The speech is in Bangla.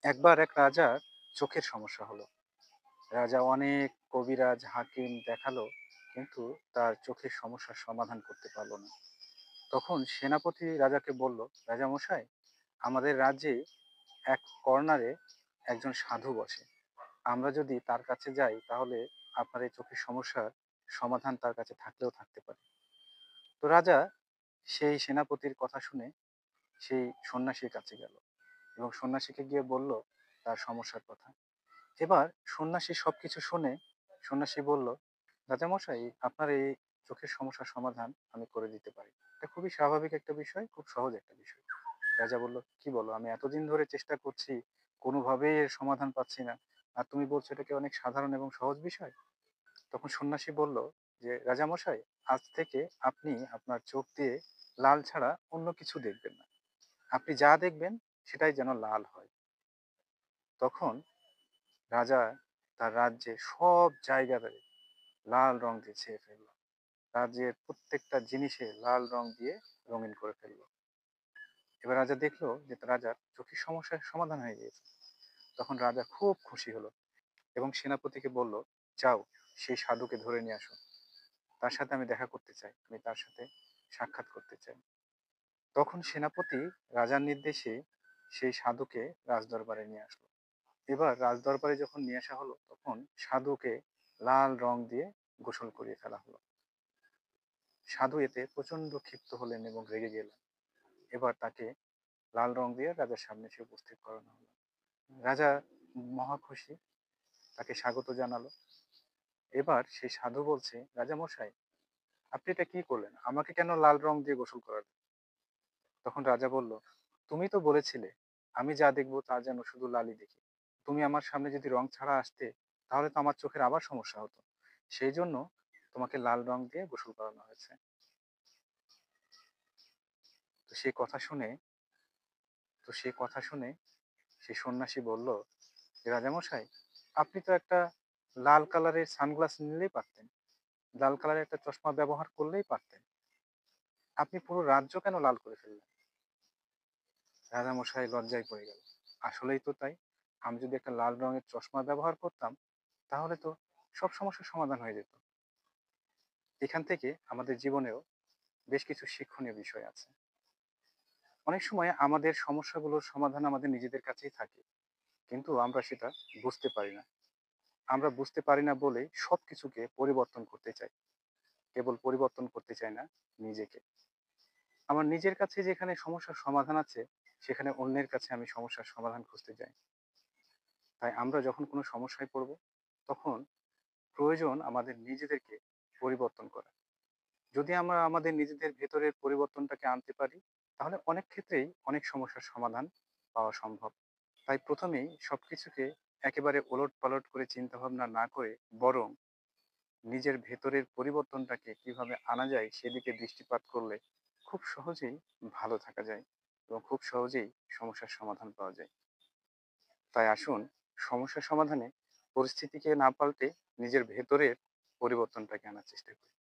একবার এক রাজার চোখের সমস্যা হলো। রাজা অনেক কবিরাজ হাকিম দেখালো, কিন্তু তার চোখের সমস্যার সমাধান করতে পারলো না। তখন সেনাপতি রাজাকে বলল, রাজা মশাই, আমাদের রাজ্যে এক কর্নারে একজন সাধু বসে। আমরা যদি তার কাছে যাই তাহলে আপনার এই চোখের সমস্যার সমাধান তার কাছে থাকলেও থাকতে পারে। তো রাজা সেই সেনাপতির কথা শুনে সেই সন্ন্যাসীর কাছে গেল এবং সন্ন্যাসীকে গিয়ে বলল তার সমস্যার কথা। এবার সন্ন্যাসী সবকিছু শুনে সন্ন্যাসী বলল, রাজামশাই, আপনার এই চোখের সমস্যার সমাধান আমি করে দিতে পারি। এটা খুবই স্বাভাবিক একটা বিষয়, খুব সহজ একটা বিষয়। রাজা বলল, কি বলো, আমি এতদিন ধরে চেষ্টা করছি, কোনোভাবেই এর সমাধান পাচ্ছি না, আর তুমি বলছো এটাকে অনেক সাধারণ এবং সহজ বিষয়। তখন সন্ন্যাসী বলল যে, রাজামশাই, আজ থেকে আপনি আপনার চোখ দিয়ে লাল ছাড়া অন্য কিছু দেখবেন না। আপনি যা দেখবেন সেটাই যেন লাল হয়। তখন রাজা তার রাজ্যে সব জায়গাতে লাল রং দিয়ে ছেয়ে ফেললো। রাজ্যের প্রত্যেকটা জিনিসে লাল রং দিয়ে রঙিন করে ফেললো। এবার রাজা দেখলো যে তার রাজার চোখের সমস্যার সমাধান হয়ে গিয়েছে। তখন রাজা খুব খুশি হলো এবং সেনাপতিকে বলল, যাও, সেই সাধুকে ধরে নিয়ে আসো। তার সাথে আমি দেখা করতে চাই, আমি তার সাথে সাক্ষাৎ করতে চাই। তখন সেনাপতি রাজার নির্দেশে সেই সাধুকে রাজদরবারে নিয়ে আসলো। এবার রাজদরবারে যখন নিয়ে আসা হলো, তখন সাধুকে লাল রং দিয়ে গোসল করিয়ে ফেলা হলো। সাধু এতে প্রচন্ড ক্ষিপ্ত হলেন এবং রেগে গেলেন। এবার তাকে লাল রং দিয়ে রাজার সামনে এসে উপস্থিত করানো হলো। রাজা মহা খুশি, তাকে স্বাগত জানালো। এবার সেই সাধু বলছে, রাজা মশাই, আপনি এটা কি করলেন, আমাকে কেন লাল রং দিয়ে গোসল করালেন? তখন রাজা বলল, তুমি তো বলেছিলে আমি যা দেখবো তা যেন শুধু লালই দেখি। তুমি আমার সামনে যদি রং ছাড়া আসতে, তাহলে তো আমার চোখের আবার সমস্যা হতো। সেই জন্য তোমাকে লাল রং দিয়ে গোসল করানো হয়েছে। তো সেই কথা শুনে তো সেই কথা শুনে সেই সন্ন্যাসী বলল, যে রাজামশাই, আপনি তো একটা লাল কালারের সানগ্লাস নিলেই পারতেন, লাল কালারের একটা চশমা ব্যবহার করলেই পারতেন। আপনি পুরো রাজ্য কেন লাল করে ফেললেন? রাজামশাই লজ্জায় পড়ে গেল। আসলেই তো তাই, আমি যদি একটা লাল রঙের চশমা ব্যবহার করতাম, তাহলে তো সব সমস্যার সমাধান হয়ে যেত। এখান থেকে আমাদের জীবনেও বেশ কিছু শিক্ষণীয় বিষয় আছে। অনেক সময় আমাদের সমস্যাগুলোর সমাধান আমাদের নিজেদের কাছেই থাকে, কিন্তু আমরা সেটা বুঝতে পারি না। আমরা বুঝতে পারি না বলেই সবকিছুকে পরিবর্তন করতে চাই। কেবল পরিবর্তন করতে চাই না নিজেকে। আমার নিজের কাছে যেখানে সমস্যার সমাধান আছে, সেখানে অন্যের কাছে আমি সমস্যার সমাধান খুঁজতে যাই। তাই আমরা যখন কোনো সমস্যায় পড়ব, তখন প্রয়োজন আমাদের নিজেদেরকে পরিবর্তন করা। যদি আমরা আমাদের নিজেদের ভেতরের পরিবর্তনটাকে আনতে পারি, তাহলে অনেক ক্ষেত্রেই অনেক সমস্যার সমাধান পাওয়া সম্ভব। তাই প্রথমেই সবকিছুকে একেবারে ওলটপালট করে চিন্তা ভাবনা না করে, বরং নিজের ভেতরের পরিবর্তনটাকে কিভাবে আনা যায় সেদিকে দৃষ্টিপাত করলে খুব সহজেই ভালো থাকা যায় এবং খুব সহজেই সমস্যার সমাধান পাওয়া যায়। তাই আসুন, সমস্যা সমাধানে পরিস্থিতিকে না পাল্টে নিজের ভেতরের পরিবর্তনটাকে আনার চেষ্টা করি।